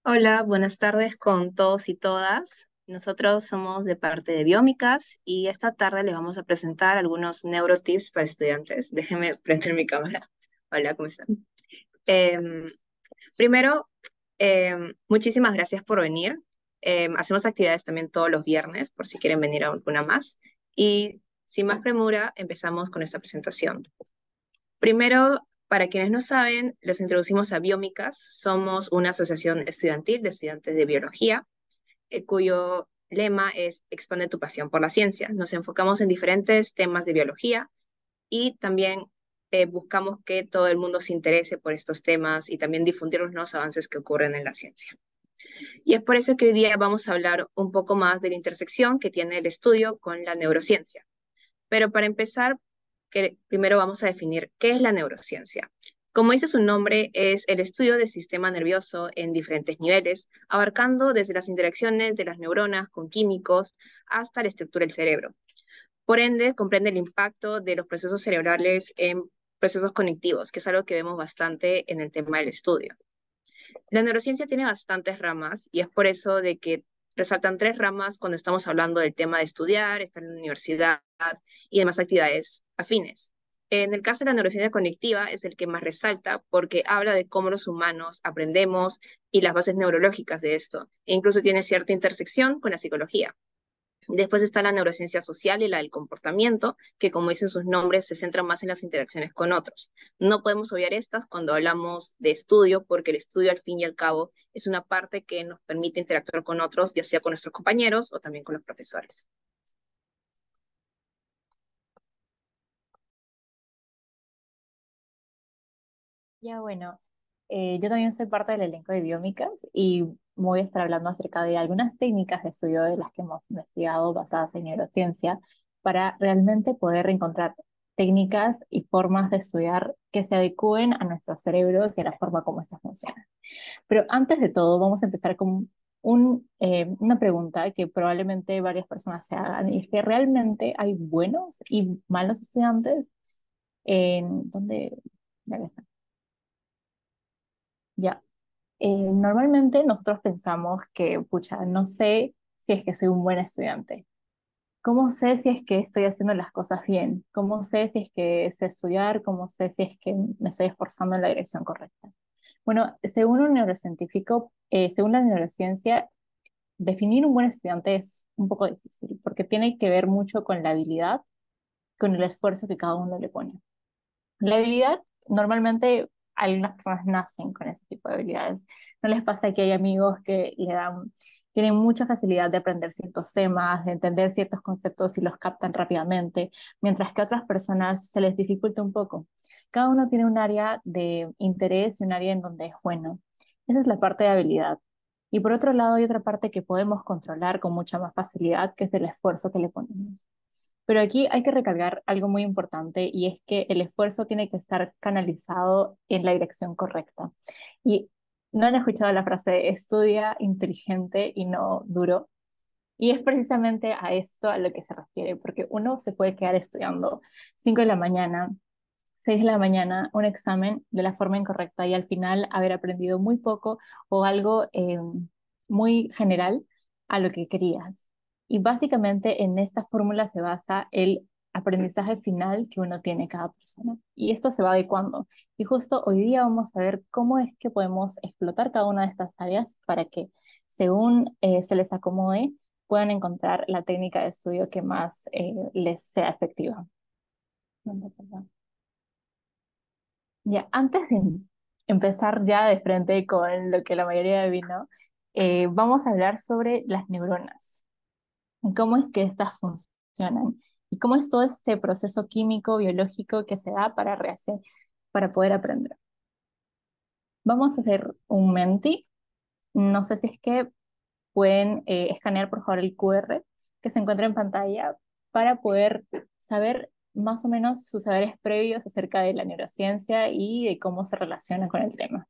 Hola, buenas tardes con todos y todas. Nosotros somos de parte de Biómicas y esta tarde les vamos a presentar algunos neurotips para estudiantes. Déjenme prender mi cámara. Hola, ¿cómo están? Em, Primero, muchísimas gracias por venir. Hacemos actividades también todos los viernes, por si quieren venir a alguna más. Y sin más premura, empezamos con esta presentación. Primero, para quienes no saben, los introducimos a Biómicas. Somos una asociación estudiantil de estudiantes de biología, cuyo lema es Expande tu pasión por la ciencia. Nos enfocamos en diferentes temas de biología y también buscamos que todo el mundo se interese por estos temas y también difundir los nuevos avances que ocurren en la ciencia. Y es por eso que hoy día vamos a hablar un poco más de la intersección que tiene el estudio con la neurociencia. Pero para empezar, primero vamos a definir qué es la neurociencia. Como dice su nombre, es el estudio del sistema nervioso en diferentes niveles, abarcando desde las interacciones de las neuronas con químicos hasta la estructura del cerebro. Por ende, comprende el impacto de los procesos cerebrales en procesos cognitivos, que es algo que vemos bastante en el tema del estudio. La neurociencia tiene bastantes ramas y es por eso de que resaltan tres ramas cuando estamos hablando del tema de estudiar, estar en la universidad y demás actividades afines. En el caso de la neurociencia cognitiva es el que más resalta porque habla de cómo los humanos aprendemos y las bases neurológicas de esto. E incluso tiene cierta intersección con la psicología. Después está la neurociencia social y la del comportamiento, que como dicen sus nombres, se centra más en las interacciones con otros. No podemos obviar estas cuando hablamos de estudio, porque el estudio al fin y al cabo es una parte que nos permite interactuar con otros, ya sea con nuestros compañeros o también con los profesores. Ya bueno, yo también soy parte del elenco de Biómicas y voy a estar hablando acerca de algunas técnicas de estudio de las que hemos investigado basadas en neurociencia para realmente poder encontrar técnicas y formas de estudiar que se adecúen a nuestros cerebros y a la forma como estos funcionan. Pero antes de todo, vamos a empezar con una pregunta que probablemente varias personas se hagan, y es que realmente hay buenos y malos estudiantes en donde... Ya está. Ya. Normalmente nosotros pensamos que, pucha, no sé si es que soy un buen estudiante. ¿Cómo sé si es que estoy haciendo las cosas bien? ¿Cómo sé si es que sé estudiar? ¿Cómo sé si es que me estoy esforzando en la dirección correcta? Bueno, según un neurocientífico, según la neurociencia, definir un buen estudiante es un poco difícil porque tiene que ver mucho con la habilidad, con el esfuerzo que cada uno le pone. La habilidad, normalmente algunas personas nacen con ese tipo de habilidades. ¿No les pasa que hay amigos que tienen mucha facilidad de aprender ciertos temas, de entender ciertos conceptos y los captan rápidamente, mientras que a otras personas se les dificulta un poco? Cada uno tiene un área de interés y un área en donde es bueno. Esa es la parte de habilidad. Y por otro lado, hay otra parte que podemos controlar con mucha más facilidad, que es el esfuerzo que le ponemos. Pero aquí hay que recargar algo muy importante y es que el esfuerzo tiene que estar canalizado en la dirección correcta. Y no han escuchado la frase estudia inteligente y no duro. Y es precisamente a esto a lo que se refiere, porque uno se puede quedar estudiando 5 de la mañana, 6 de la mañana, un examen de la forma incorrecta y al final haber aprendido muy poco o algo muy general a lo que querías. Y básicamente en esta fórmula se basa el aprendizaje final que uno tiene cada persona. Y esto se va adecuando. Y justo hoy día vamos a ver cómo es que podemos explotar cada una de estas áreas para que, según se les acomode, puedan encontrar la técnica de estudio que más les sea efectiva. Ya, antes de empezar ya de frente con lo que la mayoría vino, vamos a hablar sobre las neuronas y cómo es que estas funcionan y cómo es todo este proceso químico, biológico que se da para rehacer, para poder aprender. Vamos a hacer un menti. No sé si es que pueden escanear por favor el QR que se encuentra en pantalla para poder saber más o menos sus saberes previos acerca de la neurociencia y de cómo se relaciona con el tema.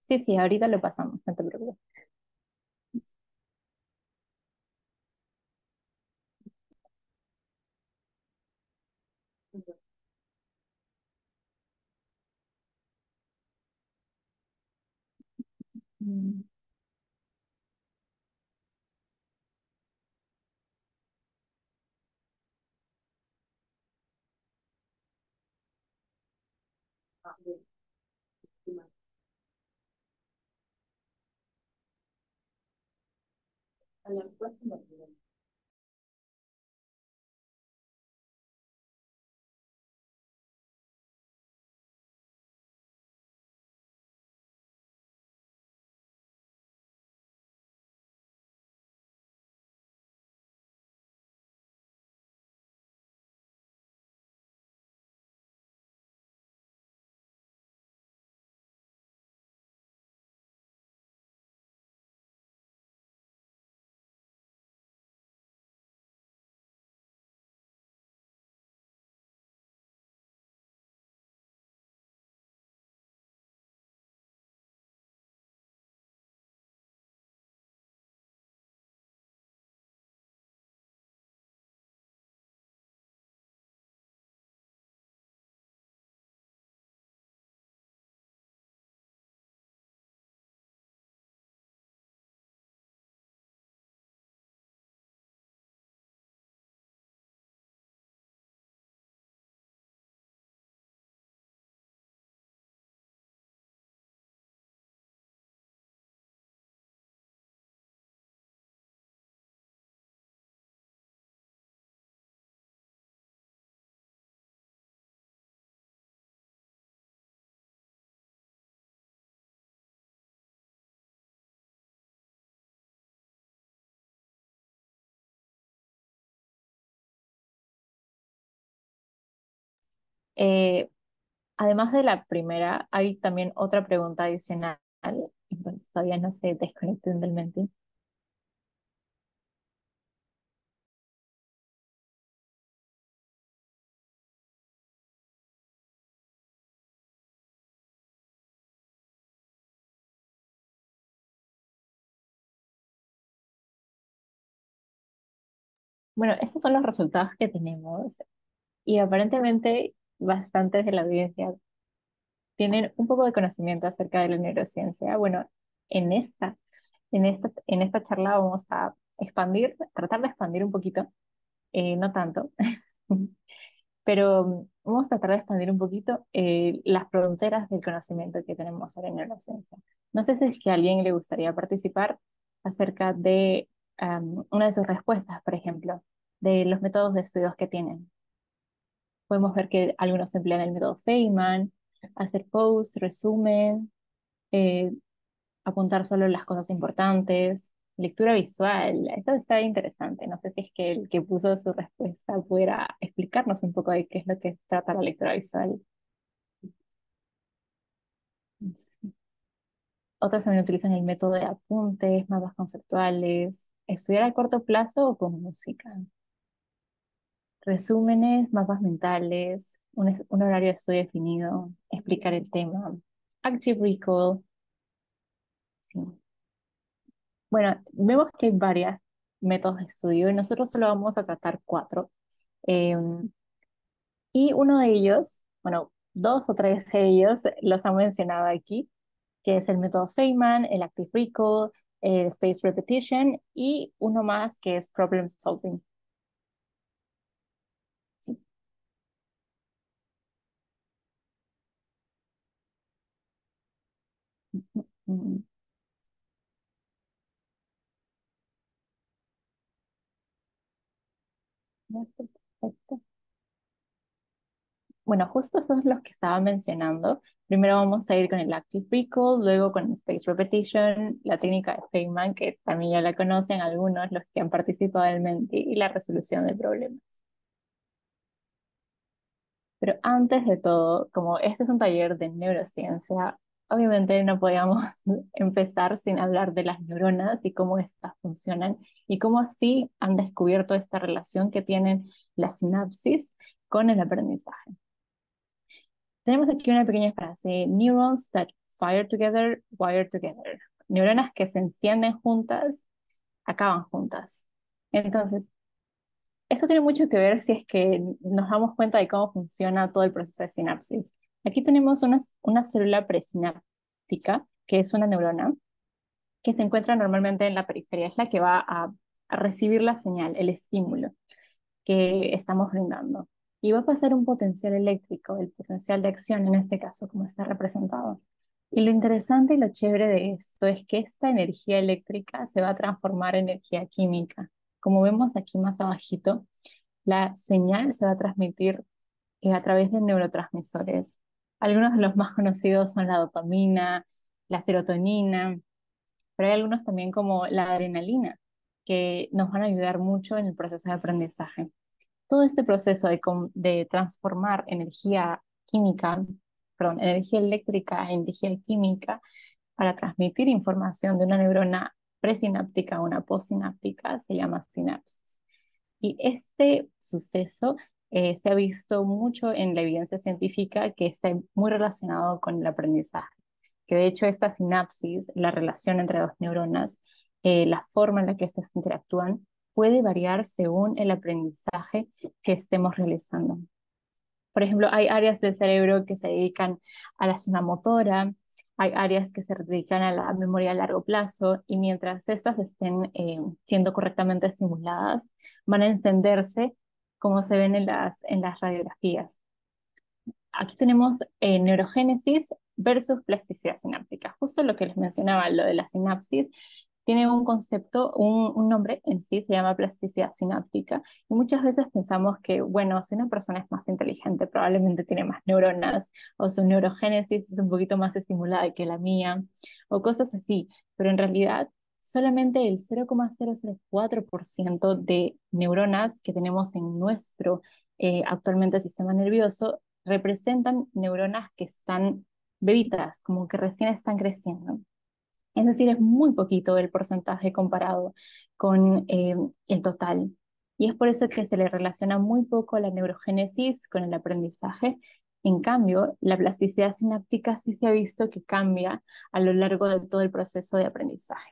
Sí, sí, ahorita lo pasamos, no te preocupes. Mm, Eh, Además de la primera, hay también otra pregunta adicional, entonces todavía no se desconecten del mente. Bueno, estos son los resultados que tenemos y aparentemente bastantes de la audiencia tienen un poco de conocimiento acerca de la neurociencia. Bueno, en esta charla vamos a expandir, tratar de expandir un poquito, no tanto, pero vamos a tratar de expandir un poquito las fronteras del conocimiento que tenemos sobre neurociencia. No sé si es que a alguien le gustaría participar acerca de una de sus respuestas, por ejemplo, de los métodos de estudios que tienen. Podemos ver que algunos emplean el método Feynman, hacer post, resumen, eh, apuntar solo las cosas importantes, lectura visual. Eso está interesante. No sé si es que el que puso su respuesta pudiera explicarnos un poco de qué es lo que trata la lectura visual. Otros también utilizan el método de apuntes, mapas conceptuales, estudiar a corto plazo o con música, resúmenes, mapas mentales, un horario de estudio definido, explicar el tema, active recall. Sí. Bueno, vemos que hay varios métodos de estudio y nosotros solo vamos a tratar cuatro. Eh, y uno de ellos, bueno, dos o tres de ellos los han mencionado aquí, que es el método Feynman, el Active Recall, el Space Repetition y uno más que es Problem Solving. Sí. Mm, ya, perfecto. Bueno, justo esos son los que estaba mencionando. Primero vamos a ir con el Active Recall, luego con el Space Repetition, la técnica de Feynman, que también ya la conocen algunos, los que han participado del Menti, y la resolución de problemas. Pero antes de todo, como este es un taller de neurociencia, obviamente no podíamos empezar sin hablar de las neuronas y cómo éstas funcionan y cómo así han descubierto esta relación que tienen la sinapsis con el aprendizaje. Tenemos aquí una pequeña frase, neurons that fire together, wire together. Neuronas que se encienden juntas, acaban juntas. Entonces, eso tiene mucho que ver si es que nos damos cuenta de cómo funciona todo el proceso de sinapsis. Aquí tenemos una célula presináptica, que es una neurona, que se encuentra normalmente en la periferia, es la que va a recibir la señal, el estímulo que estamos brindando. Y va a pasar un potencial eléctrico, el potencial de acción en este caso, como está representado. Y lo interesante y lo chévere de esto es que esta energía eléctrica se va a transformar en energía química. Como vemos aquí más abajito, la señal se va a transmitir a través de neurotransmisores. Algunos de los más conocidos son la dopamina, la serotonina, pero hay algunos también como la adrenalina, que nos van a ayudar mucho en el proceso de aprendizaje. Todo este proceso de transformar energía química, perdón, energía eléctrica a energía química para transmitir información de una neurona presináptica a una postsináptica se llama sinapsis. Y este suceso se ha visto mucho en la evidencia científica que está muy relacionado con el aprendizaje, que de hecho esta sinapsis, la relación entre dos neuronas, la forma en la que estas interactúan, puede variar según el aprendizaje que estemos realizando. Por ejemplo, hay áreas del cerebro que se dedican a la zona motora, hay áreas que se dedican a la memoria a largo plazo y mientras estas estén siendo correctamente estimuladas, van a encenderse como se ven en las radiografías. Aquí tenemos neurogénesis versus plasticidad sináptica. Justo lo que les mencionaba, lo de la sinapsis, tiene un concepto, un nombre en sí, se llama plasticidad sináptica. Y muchas veces pensamos que, bueno, si una persona es más inteligente, probablemente tiene más neuronas, o su neurogénesis es un poquito más estimulada que la mía, o cosas así. Pero en realidad, solamente el 0,004% de neuronas que tenemos en nuestro actualmente sistema nervioso representan neuronas que están bebitas, como que recién están creciendo. Es decir, es muy poquito el porcentaje comparado con el total. Y es por eso que se le relaciona muy poco la neurogénesis con el aprendizaje. En cambio, la plasticidad sináptica sí se ha visto que cambia a lo largo de todo el proceso de aprendizaje.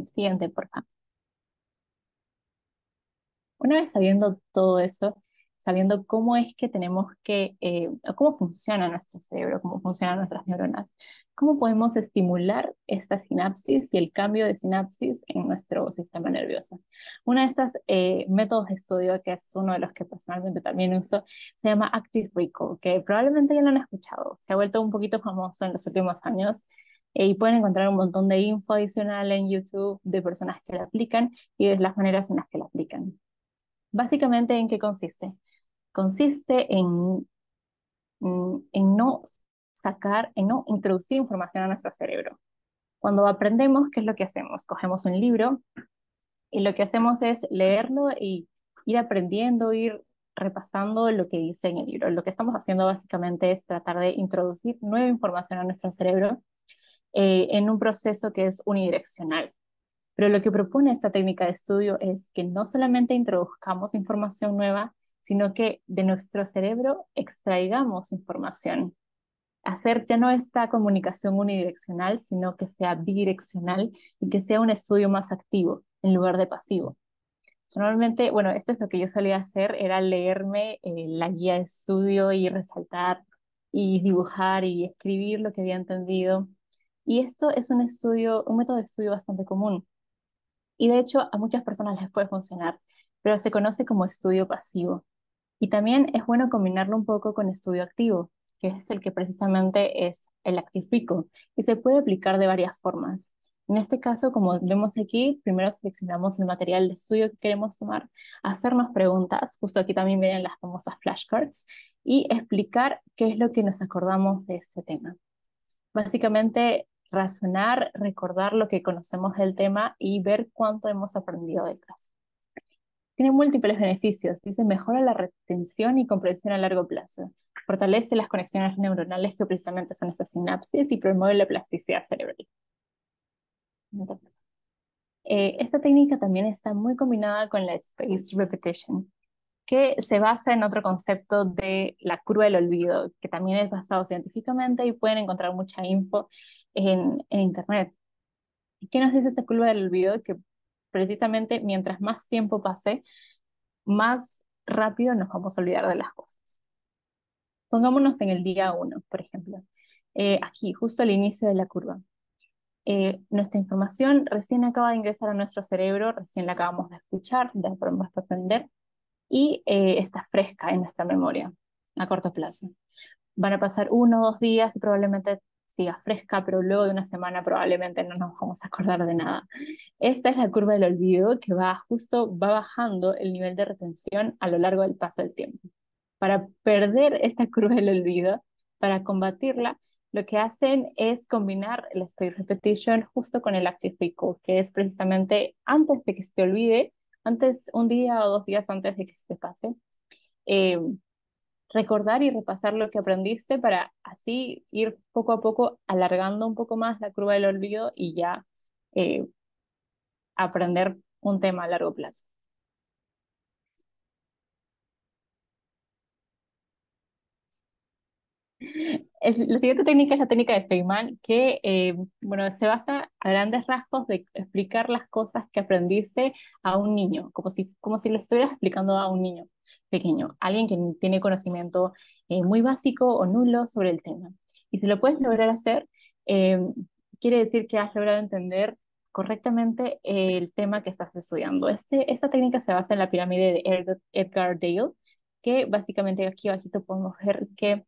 Siguiente, por favor. Una vez sabiendo todo eso, sabiendo cómo es que tenemos que, o cómo funciona nuestro cerebro, cómo funcionan nuestras neuronas, cómo podemos estimular esta sinapsis y el cambio de sinapsis en nuestro sistema nervioso. Uno de estos métodos de estudio, que es uno de los que personalmente también uso, se llama Active Recall, que probablemente ya lo han escuchado. Se ha vuelto un poquito famoso en los últimos años. Y pueden encontrar un montón de info adicional en YouTube de personas que la aplican y de las maneras en las que la aplican. Básicamente, ¿en qué consiste? Consiste en no sacar, en no introducir información a nuestro cerebro. Cuando aprendemos, ¿qué es lo que hacemos? Cogemos un libro y lo que hacemos es leerlo y ir aprendiendo, ir repasando lo que dice en el libro. Lo que estamos haciendo básicamente es tratar de introducir nueva información a nuestro cerebro en un proceso que es unidireccional. Pero lo que propone esta técnica de estudio es que no solamente introduzcamos información nueva, sino que de nuestro cerebro extraigamos información. Hacer ya no esta comunicación unidireccional, sino que sea bidireccional y que sea un estudio más activo en lugar de pasivo. Normalmente, bueno, esto es lo que yo solía hacer, era leerme la guía de estudio y resaltar y dibujar y escribir lo que había entendido. Y esto es un estudio, un método de estudio bastante común y de hecho a muchas personas les puede funcionar, pero se conoce como estudio pasivo. Y también es bueno combinarlo un poco con estudio activo, que es el que precisamente es el actifico, y se puede aplicar de varias formas. En este caso, como vemos aquí, primero seleccionamos el material de estudio que queremos tomar, hacernos preguntas, justo aquí también vienen las famosas flashcards, y explicar qué es lo que nos acordamos de este tema. Básicamente, razonar, recordar lo que conocemos del tema y ver cuánto hemos aprendido de clase. Tiene múltiples beneficios. Dice, mejora la retención y comprensión a largo plazo. Fortalece las conexiones neuronales que precisamente son estas sinapsis y promueve la plasticidad cerebral. Esta técnica también está muy combinada con la spaced repetition. que se basa en otro concepto de la curva del olvido, que también es basado científicamente y pueden encontrar mucha info en Internet. ¿Qué nos dice esta curva del olvido? Que precisamente mientras más tiempo pase, más rápido nos vamos a olvidar de las cosas. Pongámonos en el día uno, por ejemplo. Aquí, justo al inicio de la curva. Nuestra información recién acaba de ingresar a nuestro cerebro, recién la acabamos de escuchar, de aprender, y está fresca en nuestra memoria a corto plazo. Van a pasar 1 o 2 días y probablemente siga fresca, pero luego de una semana probablemente no nos vamos a acordar de nada. Esta es la curva del olvido que va bajando el nivel de retención a lo largo del paso del tiempo. Para perder esta curva del olvido, para combatirla, lo que hacen es combinar el spaced repetition justo con el active recall, que es precisamente antes de que se te olvide, antes, 1 día o 2 días antes de que se te pase, eh, recordar y repasar lo que aprendiste para así ir poco a poco alargando un poco más la curva del olvido y ya eh, aprender un tema a largo plazo. La siguiente técnica es la técnica de Feynman, que bueno, se basa a grandes rasgos de explicar las cosas que aprendiste a un niño, como si lo estuvieras explicando a un niño pequeño, alguien que tiene conocimiento muy básico o nulo sobre el tema. Y si lo puedes lograr hacer, eh, quiere decir que has logrado entender correctamente el tema que estás estudiando. Esta técnica se basa en la pirámide de Edgar Dale, que básicamente aquí abajito podemos ver que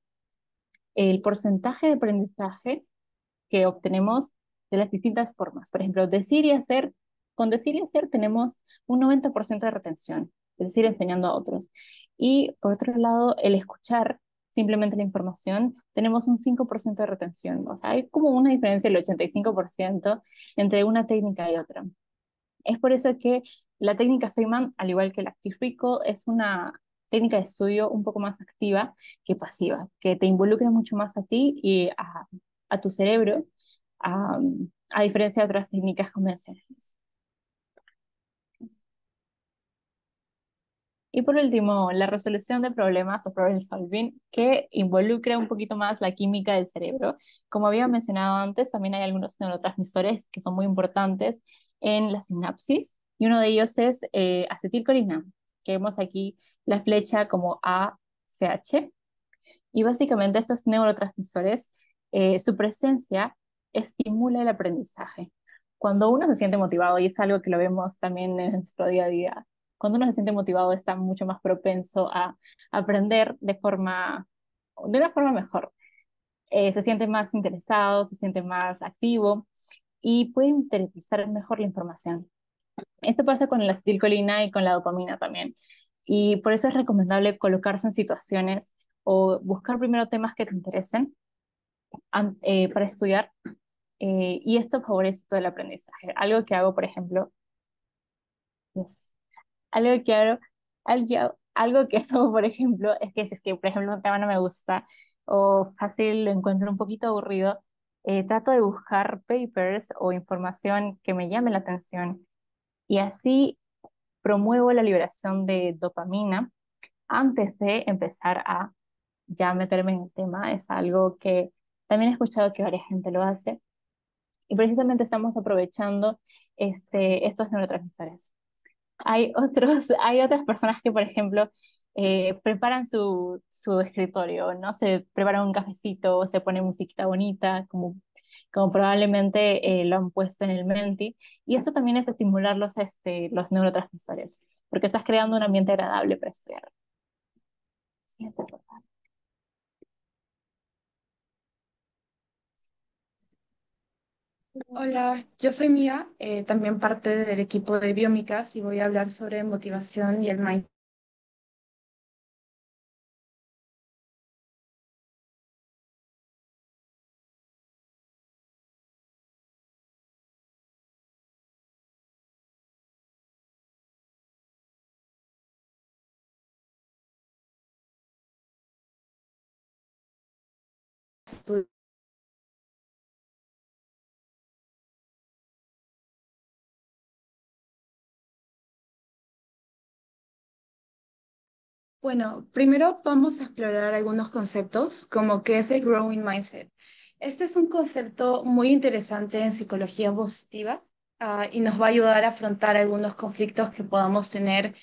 el porcentaje de aprendizaje que obtenemos de las distintas formas. Por ejemplo, con decir y hacer tenemos un 90% de retención, es decir, enseñando a otros. Y por otro lado, el escuchar simplemente la información, tenemos un 5% de retención. O sea, hay como una diferencia del 85% entre una técnica y otra. Es por eso que la técnica Feynman, al igual que el Active Recall, es una técnica de estudio un poco más activa que pasiva, que te involucra mucho más a ti y a tu cerebro, a, a diferencia de otras técnicas convencionales. Y por último, la resolución de problemas o problem solving, que involucra un poquito más la química del cerebro. Como había mencionado antes, también hay algunos neurotransmisores que son muy importantes en la sinapsis, y uno de ellos es acetilcolina, que vemos aquí la flecha como ACH. Y básicamente estos neurotransmisores, su presencia estimula el aprendizaje. Cuando uno se siente motivado, y es algo que lo vemos también en nuestro día a día, cuando uno se siente motivado está mucho más propenso a aprender de una forma mejor. Se siente más interesado, se siente más activo y puede interiorizar mejor la información. Esto pasa con la acetilcolina y con la dopamina también. Y por eso es recomendable colocarse en situaciones o buscar primero temas que te interesen para estudiar, y esto favorece todo el aprendizaje. Algo que hago, por ejemplo, es, algo que hago, algo que hago, por ejemplo, es que si es que, por ejemplo, un tema no me gusta o fácil lo encuentro un poquito aburrido, trato de buscar papers o información que me llame la atención y así promuevo la liberación de dopamina antes de empezar a ya meterme en el tema. Es algo que también he escuchado que varias gente lo hace y precisamente estamos aprovechando estos neurotransmisores. Hay otras personas que, por ejemplo, preparan su escritorio, ¿no? Se preparan un cafecito, se pone musiquita bonita, como probablemente lo han puesto en el Menti, y eso también es estimular los neurotransmisores, porque estás creando un ambiente agradable para estudiar. Siguiente, por favor. Hola, yo soy Mía, también parte del equipo de Biómicas y voy a hablar sobre motivación y el mindset. Bueno, primero vamos a explorar algunos conceptos, como qué es el growing mindset. Este es un concepto muy interesante en psicología positiva, y nos va a ayudar a afrontar algunos conflictos que podamos tener,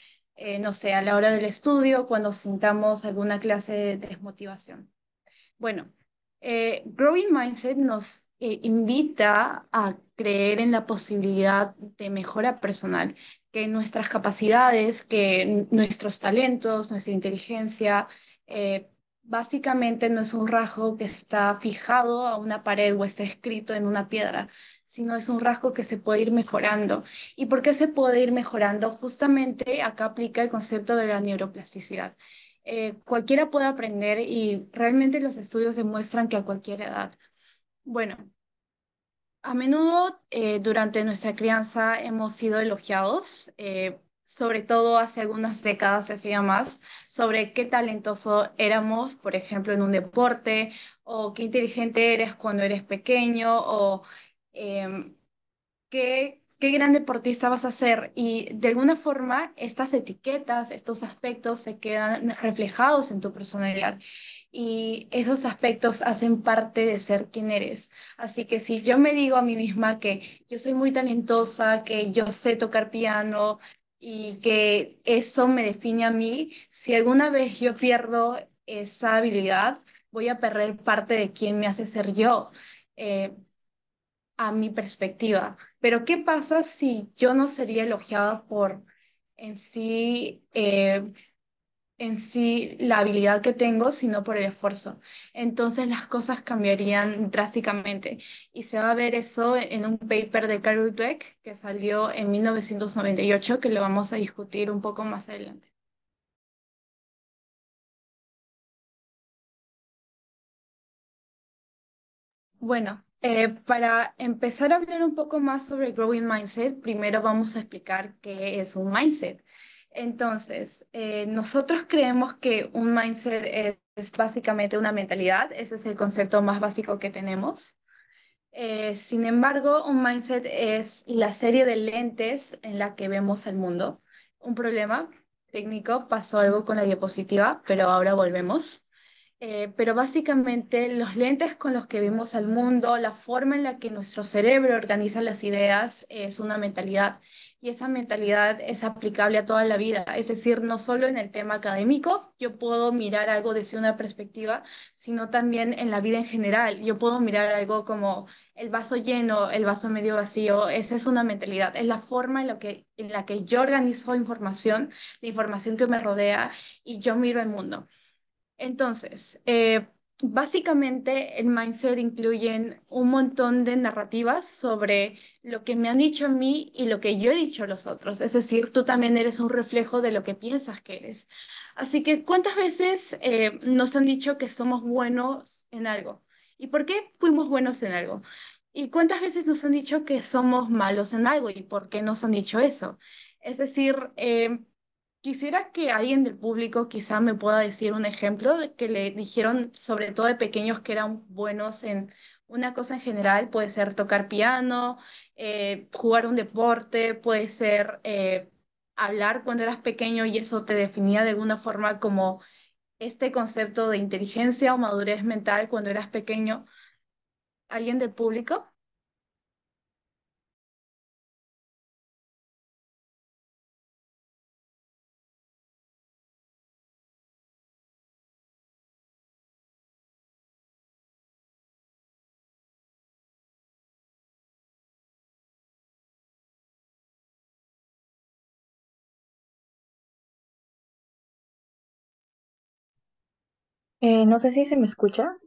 no sé, a la hora del estudio, cuando sintamos alguna clase de desmotivación. Bueno, Growing Mindset nos invita a creer en la posibilidad de mejora personal, que nuestras capacidades, que nuestros talentos, nuestra inteligencia, eh, básicamente no es un rasgo que está fijado a una pared o está escrito en una piedra, sino es un rasgo que se puede ir mejorando. ¿Y por qué se puede ir mejorando? Justamente acá aplica el concepto de la neuroplasticidad. Cualquiera puede aprender y realmente los estudios demuestran que a cualquier edad. Bueno, a menudo durante nuestra crianza hemos sido elogiados, sobre todo hace algunas décadas hacía más, sobre qué talentoso éramos, por ejemplo, en un deporte, o qué inteligente eres cuando eres pequeño, o em, qué gran deportista vas a ser. Y de alguna forma, estas etiquetas, estos aspectos se quedan reflejados en tu personalidad. Y esos aspectos hacen parte de ser quien eres. Así que si yo me digo a mí misma que yo soy muy talentosa, que yo sé tocar piano y que eso me define a mí, si alguna vez yo pierdo esa habilidad, voy a perder parte de quien me hace ser yo. Eh, a mi perspectiva. Pero ¿qué pasa si yo no sería elogiada por en sí, en sí la habilidad que tengo, sino por el esfuerzo? Entonces las cosas cambiarían drásticamente. Y se va a ver eso en un paper de Carol Dweck que salió en 1998, que lo vamos a discutir un poco más adelante. Bueno, para empezar a hablar un poco más sobre Growing Mindset, primero vamos a explicar qué es un mindset. Entonces, nosotros creemos que un mindset es básicamente una mentalidad, ese es el concepto más básico que tenemos. Sin embargo, un mindset es la serie de lentes en la que vemos el mundo. Un problema técnico, pasó algo con la diapositiva, pero ahora volvemos. Pero básicamente los lentes con los que vemos al mundo, la forma en la que nuestro cerebro organiza las ideas es una mentalidad y esa mentalidad es aplicable a toda la vida. Es decir, no solo en el tema académico, yo puedo mirar algo desde una perspectiva, sino también en la vida en general. Yo puedo mirar algo como el vaso lleno, el vaso medio vacío. Esa es una mentalidad, es la forma en la que yo organizo información, la información que me rodea y yo miro el mundo. Entonces, básicamente el mindset incluye un montón de narrativas sobre lo que me han dicho a mí y lo que yo he dicho a los otros. Es decir, tú también eres un reflejo de lo que piensas que eres. Así que, ¿cuántas veces nos han dicho que somos buenos en algo? ¿Y por qué fuimos buenos en algo? ¿Y cuántas veces nos han dicho que somos malos en algo? ¿Y por qué nos han dicho eso? Es decir, quisiera que alguien del público quizá me pueda decir un ejemplo de que le dijeron, sobre todo de pequeños, que eran buenos en una cosa en general. Puede ser tocar piano, jugar un deporte, puede ser hablar cuando eras pequeño y eso te definía de alguna forma como este concepto de inteligencia o madurez mental cuando eras pequeño. ¿Alguien del público? No sé si se me escucha.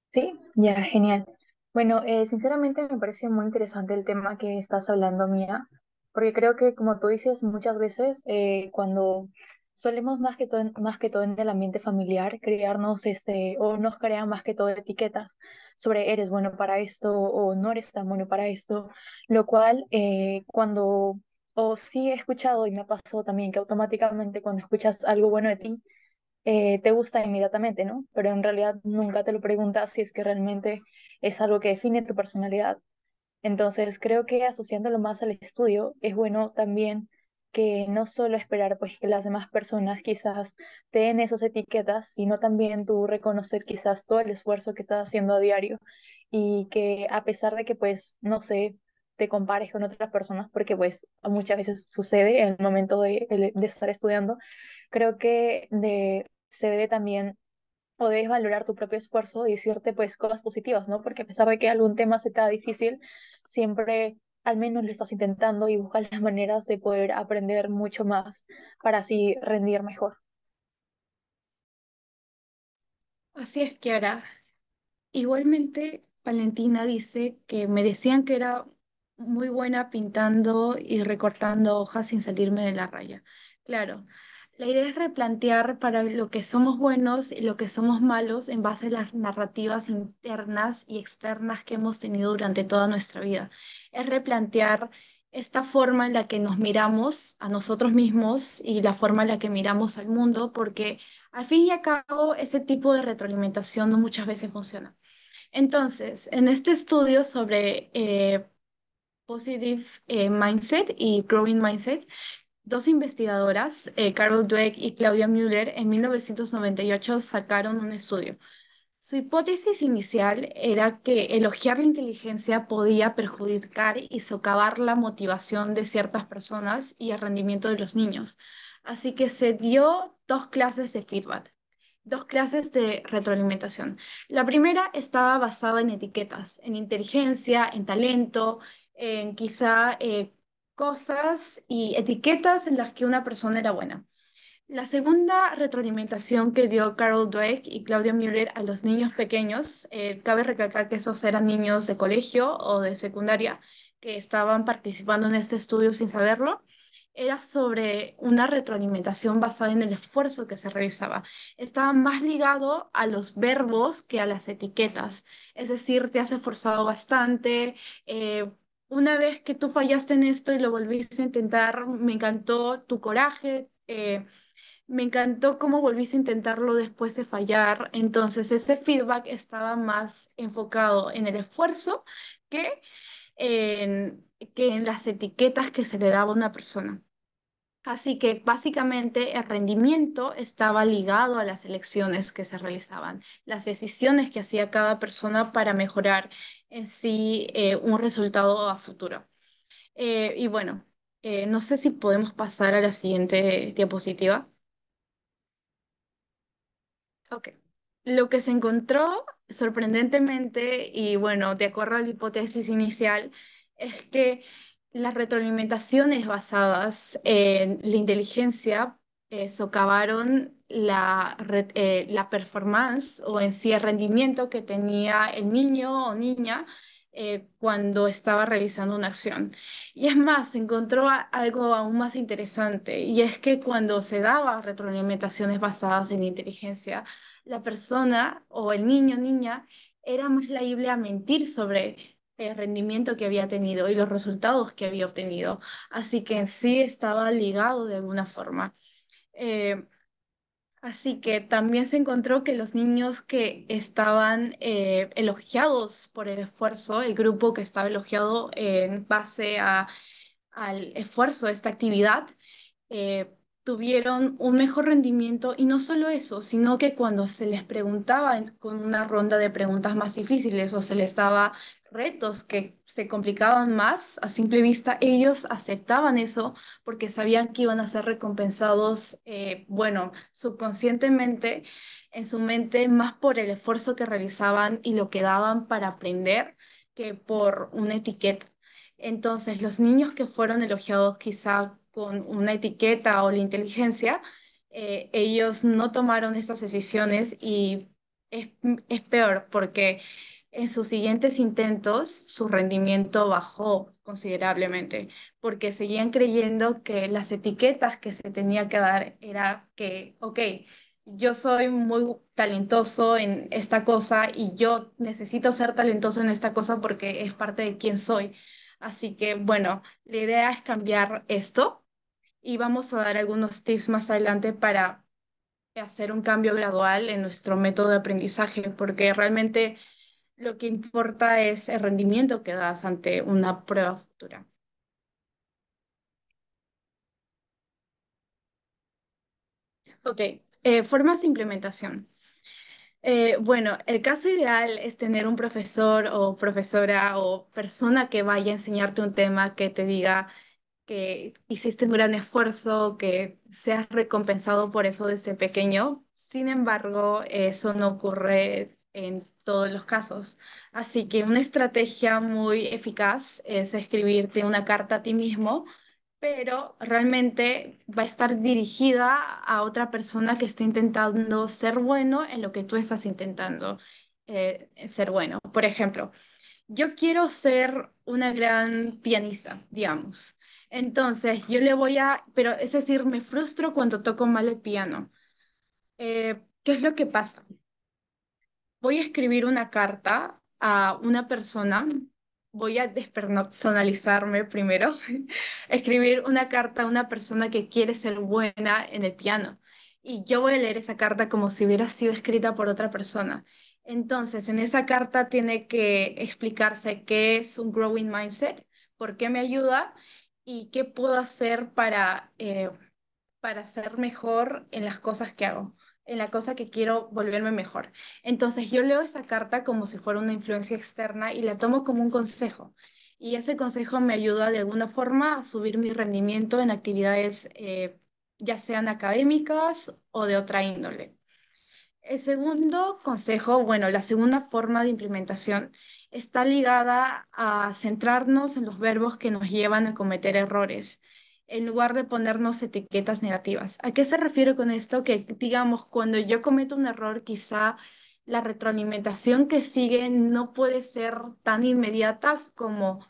Sí, ya, genial. Bueno, sinceramente me parece muy interesante el tema que estás hablando, Mía, porque creo que, como tú dices, muchas veces cuando solemos más que todo en el ambiente familiar, crearnos o nos crean más que todo etiquetas sobre eres bueno para esto o no eres tan bueno para esto, lo cual o sí he escuchado y me ha pasado también que automáticamente cuando escuchas algo bueno de ti, te gusta inmediatamente, ¿no? Pero en realidad nunca te lo preguntas si es que realmente es algo que define tu personalidad. Entonces, creo que asociándolo más al estudio, es bueno también que no solo esperar pues que las demás personas quizás te den esas etiquetas, sino también tú reconocer quizás todo el esfuerzo que estás haciendo a diario y que a pesar de que pues no sé, te compares con otras personas, porque pues muchas veces sucede en el momento de estar estudiando, creo que se debe también o debes valorar tu propio esfuerzo y decirte pues cosas positivas, ¿no? Porque a pesar de que algún tema se te da difícil, siempre al menos lo estás intentando y buscas las maneras de poder aprender mucho más para así rendir mejor. Así es, Kiara. Igualmente, Valentina dice que me decían que era muy buena pintando y recortando hojas sin salirme de la raya. Claro, la idea es replantear para lo que somos buenos y lo que somos malos en base a las narrativas internas y externas que hemos tenido durante toda nuestra vida. Es replantear esta forma en la que nos miramos a nosotros mismos y la forma en la que miramos al mundo, porque al fin y al cabo ese tipo de retroalimentación no muchas veces funciona. Entonces, en este estudio sobre Positive Mindset y Growing Mindset, dos investigadoras, Carol Dweck y Claudia Müller, en 1998 sacaron un estudio. Su hipótesis inicial era que elogiar la inteligencia podía perjudicar y socavar la motivación de ciertas personas y el rendimiento de los niños. Así que se dio dos clases de feedback, dos clases de retroalimentación. La primera estaba basada en etiquetas, en inteligencia, en talento, en quizá cosas y etiquetas en las que una persona era buena. La segunda retroalimentación que dio Carol Dweck y Claudia Müller a los niños pequeños, cabe recalcar que esos eran niños de colegio o de secundaria que estaban participando en este estudio sin saberlo, era sobre una retroalimentación basada en el esfuerzo que se realizaba. Estaba más ligado a los verbos que a las etiquetas. Es decir, te has esforzado bastante. Una vez que tú fallaste en esto y lo volviste a intentar, me encantó tu coraje. Me encantó cómo volviste a intentarlo después de fallar. Entonces, ese feedback estaba más enfocado en el esfuerzo que que en las etiquetas que se le daba a una persona. Así que básicamente el rendimiento estaba ligado a las elecciones que se realizaban, las decisiones que hacía cada persona para mejorar en sí un resultado a futuro. Y bueno, no sé si podemos pasar a la siguiente diapositiva. Ok. Lo que se encontró sorprendentemente, y bueno, de acuerdo a la hipótesis inicial, es que las retroalimentaciones basadas en la inteligencia socavaron la performance o en sí el rendimiento que tenía el niño o niña cuando estaba realizando una acción. Y es más, se encontró algo aún más interesante, y es que cuando se daba retroalimentaciones basadas en inteligencia, la persona o el niño o niña era más liable a mentir sobre el rendimiento que había tenido y los resultados que había obtenido. Así que en sí estaba ligado de alguna forma. Eh, Así que también se encontró que los niños que estaban elogiados por el esfuerzo, el grupo que estaba elogiado en base al esfuerzo de esta actividad, eh, tuvieron un mejor rendimiento y no solo eso, sino que cuando se les preguntaba con una ronda de preguntas más difíciles o se les daba retos que se complicaban más a simple vista, ellos aceptaban eso porque sabían que iban a ser recompensados, bueno, subconscientemente en su mente más por el esfuerzo que realizaban y lo que daban para aprender que por una etiqueta. Entonces, los niños que fueron elogiados quizá con una etiqueta o la inteligencia, ellos no tomaron estas decisiones y es, es peor porque en sus siguientes intentos su rendimiento bajó considerablemente porque seguían creyendo que las etiquetas que se tenía que dar era que, ok, yo soy muy talentoso en esta cosa y yo necesito ser talentoso en esta cosa porque es parte de quién soy. Así que bueno, la idea es cambiar esto y vamos a dar algunos tips más adelante para hacer un cambio gradual en nuestro método de aprendizaje, porque realmente lo que importa es el rendimiento que das ante una prueba futura. Ok, formas de implementación. Bueno, el caso ideal es tener un profesor o profesora o persona que vaya a enseñarte un tema que te diga que hiciste un gran esfuerzo, que seas recompensado por eso desde pequeño. Sin embargo, eso no ocurre en todos los casos. Así que una estrategia muy eficaz es escribirte una carta a ti mismo, pero realmente va a estar dirigida a otra persona que esté intentando ser bueno en lo que tú estás intentando ser bueno. Por ejemplo, yo quiero ser una gran pianista, digamos. Entonces, pero es decir, me frustro cuando toco mal el piano. ¿Qué es lo que pasa? Voy a escribir una carta a una persona, voy a despersonalizarme primero, escribir una carta a una persona que quiere ser buena en el piano. Y yo voy a leer esa carta como si hubiera sido escrita por otra persona. Entonces, en esa carta tiene que explicarse qué es un growing mindset, por qué me ayuda y qué puedo hacer para ser mejor en las cosas que hago, en la cosa que quiero volverme mejor. Entonces yo leo esa carta como si fuera una influencia externa y la tomo como un consejo. Y ese consejo me ayuda de alguna forma a subir mi rendimiento en actividades ya sean académicas o de otra índole. El segundo consejo, bueno, la segunda forma de implementación está ligada a centrarnos en los verbos que nos llevan a cometer errores, en lugar de ponernos etiquetas negativas. ¿A qué se refiere con esto? Que, digamos, cuando yo cometo un error, quizá la retroalimentación que sigue no puede ser tan inmediata como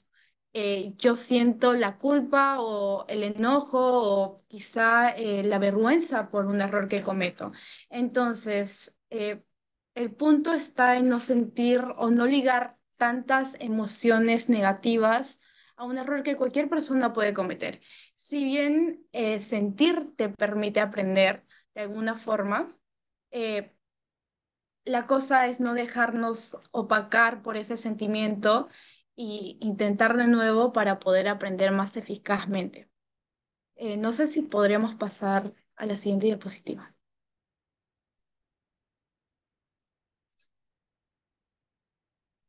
yo siento la culpa o el enojo o quizá la vergüenza por un error que cometo. Entonces, el punto está en no sentir o no ligar tantas emociones negativas a un error que cualquier persona puede cometer. Si bien sentir te permite aprender de alguna forma, eh, la cosa es no dejarnos opacar por ese sentimiento y intentar de nuevo para poder aprender más eficazmente. No sé si podríamos pasar a la siguiente diapositiva.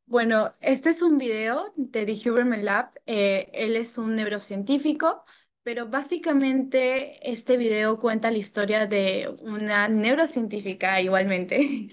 Bueno, este es un video de The Huberman Lab. Él es un neurocientífico, pero básicamente este video cuenta la historia de una neurocientífica igualmente,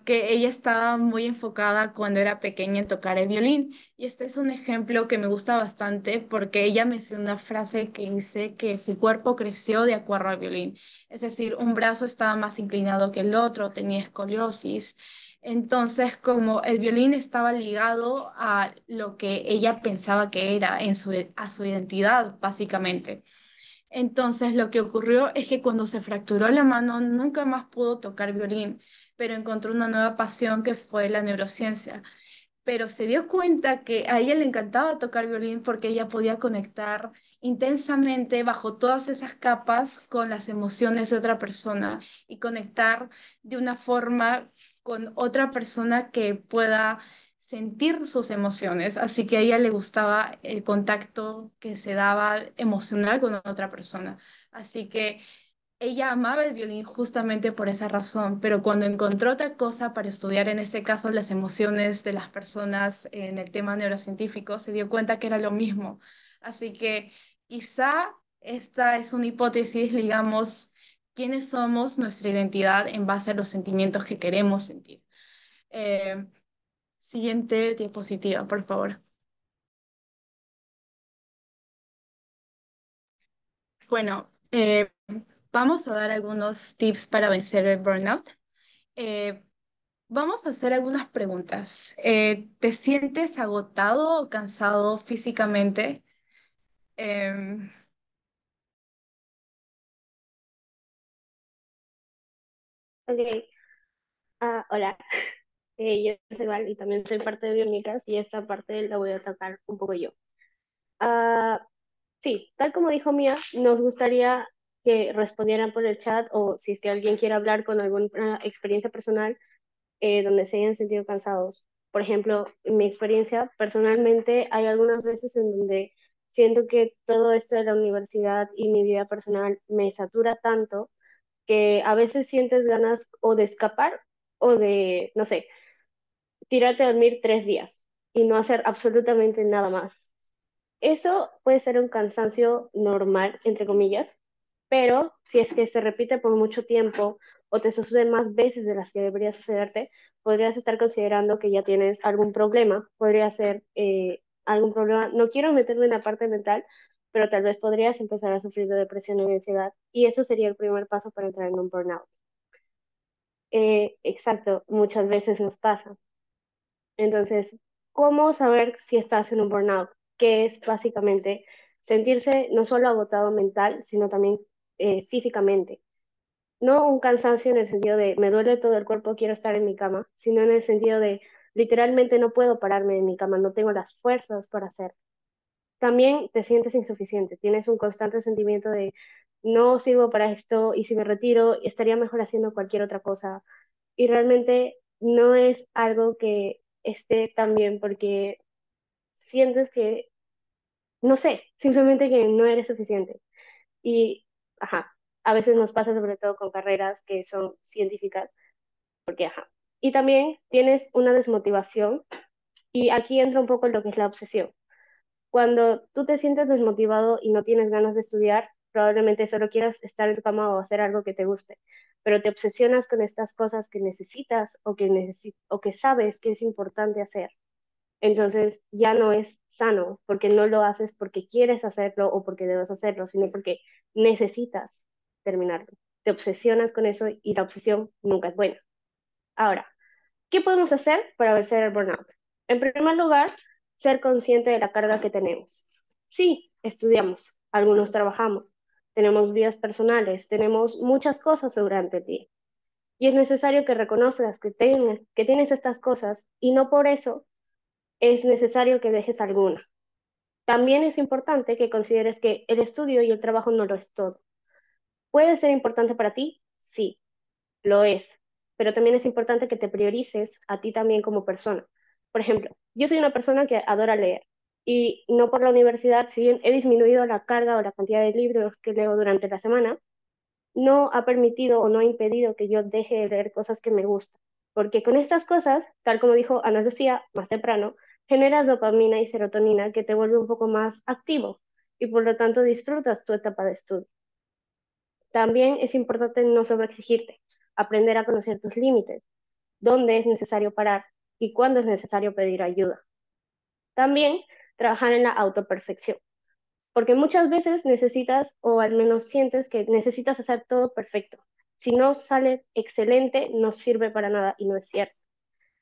que ella estaba muy enfocada cuando era pequeña en tocar el violín. Y este es un ejemplo que me gusta bastante porque ella menciona una frase que dice que su cuerpo creció de acuerdo al violín. Es decir, un brazo estaba más inclinado que el otro, tenía escoliosis. Entonces, como el violín estaba ligado a lo que ella pensaba que era a su identidad, básicamente. Entonces, lo que ocurrió es que cuando se fracturó la mano, nunca más pudo tocar violín, pero encontró una nueva pasión que fue la neurociencia, pero se dio cuenta que a ella le encantaba tocar violín porque ella podía conectar intensamente bajo todas esas capas con las emociones de otra persona y conectar de una forma con otra persona que pueda sentir sus emociones. Así que a ella le gustaba el contacto que se daba emocional con otra persona. Así que ella amaba el violín justamente por esa razón, pero cuando encontró otra cosa para estudiar, en este caso las emociones de las personas en el tema neurocientífico, se dio cuenta que era lo mismo. Así que quizá esta es una hipótesis, digamos, quiénes somos, nuestra identidad en base a los sentimientos que queremos sentir. Eh, Siguiente diapositiva, por favor. Bueno, vamos a dar algunos tips para vencer el burnout. Eh, Vamos a hacer algunas preguntas. ¿Te sientes agotado o cansado físicamente? Em, Ok, hola, yo soy Val y también soy parte de Biónicas y esta parte la voy a tocar un poco yo. Ah, sí, tal como dijo Mía, nos gustaría que respondieran por el chat o si es que alguien quiere hablar con alguna experiencia personal donde se hayan sentido cansados. Por ejemplo, en mi experiencia, personalmente hay algunas veces en donde siento que todo esto de la universidad y mi vida personal me satura tanto que a veces sientes ganas o de escapar o de, no sé, tirarte a dormir 3 días y no hacer absolutamente nada más. Eso puede ser un cansancio normal, entre comillas, pero si es que se repite por mucho tiempo o te sucede más veces de las que debería sucederte, podrías estar considerando que ya tienes algún problema, podría ser algún problema, no quiero meterme en la parte mental, pero tal vez podrías empezar a sufrir de depresión y ansiedad, y eso sería el primer paso para entrar en un burnout. Exacto, muchas veces nos pasa. Entonces, ¿cómo saber si estás en un burnout? Que es básicamente sentirse no solo agotado mental, sino también físicamente. No un cansancio en el sentido de me duele todo el cuerpo, quiero estar en mi cama, sino en el sentido de literalmente no puedo pararme en mi cama, no tengo las fuerzas para hacer. También te sientes insuficiente, tienes un constante sentimiento de no sirvo para esto y si me retiro estaría mejor haciendo cualquier otra cosa. Y realmente no es algo que esté tan bien porque sientes que, no sé, simplemente que no eres suficiente. Y, ajá, a veces nos pasa sobre todo con carreras que son científicas, porque, ajá. Y también tienes una desmotivación y aquí entra un poco lo que es la obsesión. Cuando tú te sientes desmotivado y no tienes ganas de estudiar, probablemente solo quieras estar en tu cama o hacer algo que te guste, pero te obsesionas con estas cosas que necesitas o que sabes que es importante hacer. Entonces ya no es sano porque no lo haces porque quieres hacerlo o porque debes hacerlo, sino porque necesitas terminarlo. Te obsesionas con eso y la obsesión nunca es buena. Ahora, ¿qué podemos hacer para vencer el burnout? En primer lugar, ser consciente de la carga que tenemos. Sí, estudiamos, algunos trabajamos, tenemos vidas personales, tenemos muchas cosas durante el día. Y es necesario que reconozcas que tienes estas cosas y no por eso es necesario que dejes alguna. También es importante que consideres que el estudio y el trabajo no lo es todo. ¿Puede ser importante para ti? Sí, lo es, pero también es importante que te priorices a ti también como persona. Por ejemplo, yo soy una persona que adora leer y no por la universidad, si bien he disminuido la carga o la cantidad de libros que leo durante la semana, no ha permitido o no ha impedido que yo deje de leer cosas que me gustan. Porque con estas cosas, tal como dijo Ana Lucía más temprano, generas dopamina y serotonina que te vuelve un poco más activo y por lo tanto disfrutas tu etapa de estudio. También es importante no sobreexigirte, aprender a conocer tus límites, dónde es necesario parar y cuándo es necesario pedir ayuda. También trabajar en la autoperfección, porque muchas veces necesitas o al menos sientes que necesitas hacer todo perfecto. Si no sale excelente, no sirve para nada y no es cierto.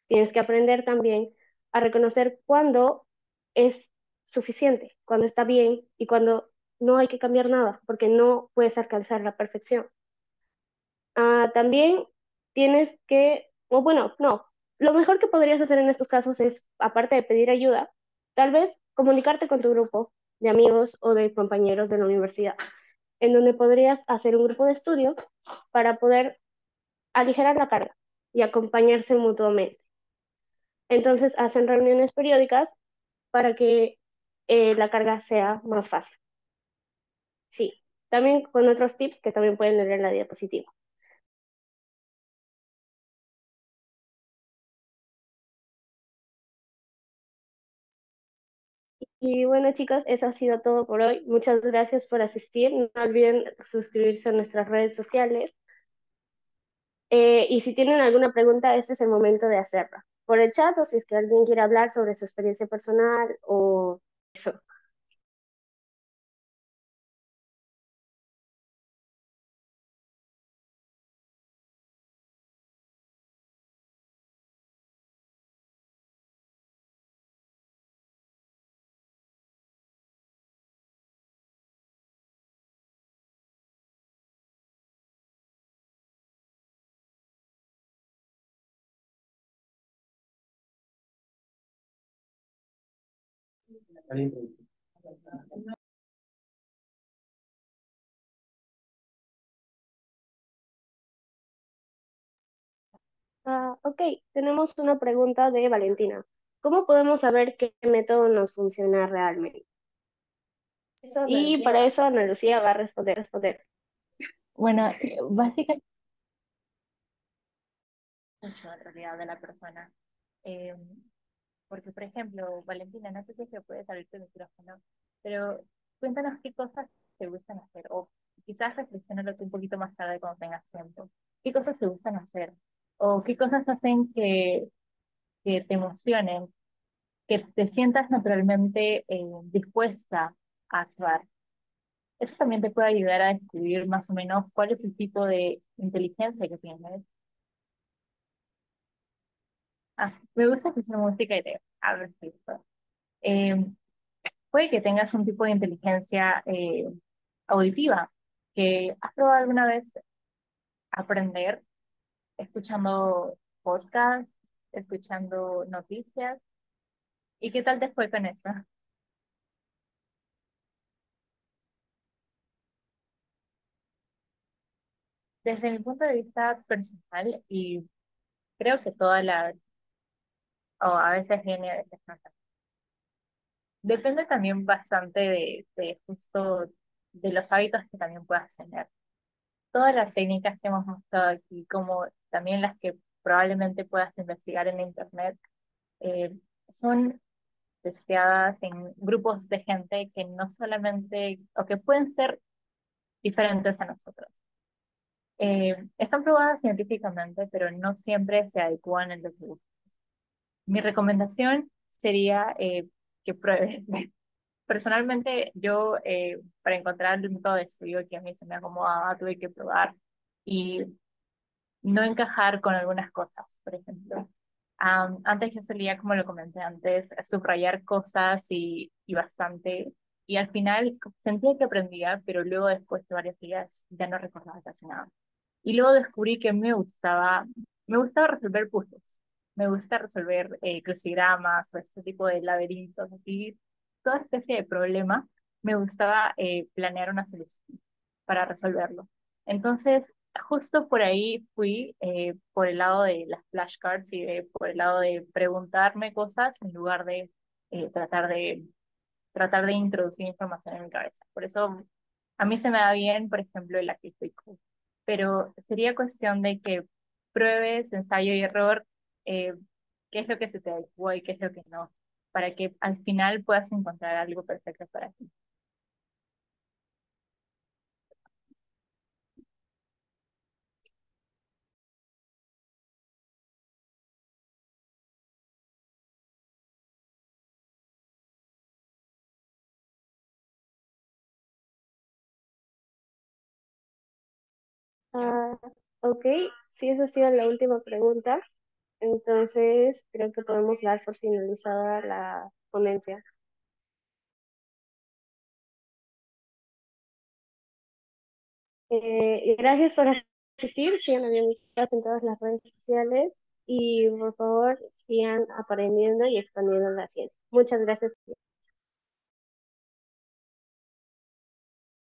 Tienes que aprender también a reconocer cuándo es suficiente, cuándo está bien y cuándo no hay que cambiar nada, porque no puedes alcanzar la perfección. También tienes que, o bueno, no, lo mejor que podrías hacer en estos casos es, aparte de pedir ayuda, tal vez comunicarte con tu grupo de amigos o de compañeros de la universidad, en donde podrías hacer un grupo de estudio para poder aligerar la carga y acompañarse mutuamente. Entonces hacen reuniones periódicas para que la carga sea más fácil. Sí, también con otros tips que también pueden leer en la diapositiva. Y bueno, chicos, eso ha sido todo por hoy. Muchas gracias por asistir. No olviden suscribirse a nuestras redes sociales. Y si tienen alguna pregunta, este es el momento de hacerla. Por el chat o si es que alguien quiere hablar sobre su experiencia personal o eso. Ok, tenemos una pregunta de Valentina. ¿Cómo podemos saber qué método nos funciona realmente? Eso, Ana Y Lucía. para eso Ana Lucía va a responder. Bueno, básicamente mucho en realidad de la persona. Eh, Porque, por ejemplo, Valentina, no sé si es que puedes abrir tu micrófono, pero cuéntanos qué cosas te gustan hacer, o quizás reflexionalo tú un poquito más tarde cuando tengas tiempo. ¿Qué cosas te gustan hacer? ¿O qué cosas hacen que te emocionen, que te sientas naturalmente dispuesta a actuar? Eso también te puede ayudar a descubrir más o menos cuál es el tipo de inteligencia que tienes. Ah, me gusta escuchar música y te hablo esto. Eh, Puede que tengas un tipo de inteligencia auditiva que has probado alguna vez aprender escuchando podcasts, escuchando noticias. ¿Y qué tal te fue con eso? Desde mi punto de vista personal, y creo que todas las, o a veces viene, a veces no. Depende también bastante de justo de los hábitos que también puedas tener. Todas las técnicas que hemos mostrado aquí, como también las que probablemente puedas investigar en internet, eh, son testeadas en grupos de gente que no solamente, o que pueden ser diferentes a nosotros. Están probadas científicamente, pero no siempre se adecúan en los grupos. Mi recomendación sería que pruebes. Personalmente, yo, para encontrar el método de estudio que a mí se me acomodaba, tuve que probar y no encajar con algunas cosas, por ejemplo. Antes yo solía, como lo comenté antes, subrayar cosas y bastante, y al final sentía que aprendía, pero luego después de varios días ya no recordaba casi nada. Y luego descubrí que me gustaba resolver puzzles, me gusta resolver crucigramas o este tipo de laberintos, así, toda especie de problema, me gustaba planear una solución para resolverlo. Entonces, justo por ahí fui, por el lado de las flashcards y por el lado de preguntarme cosas en lugar de tratar tratar de introducir información en mi cabeza. Por eso a mí se me da bien, por ejemplo, el Active Code, pero sería cuestión de que pruebes, ensayo y error, eh, qué es lo que se te adecua y qué es lo que no, para que al final puedas encontrar algo perfecto para ti. Ah, ok, si esa ha sido la última pregunta, entonces creo que podemos dar por finalizada la ponencia. Gracias por asistir, sigan a mi en todas las redes sociales y por favor sigan aprendiendo y expandiendo la ciencia. Muchas gracias.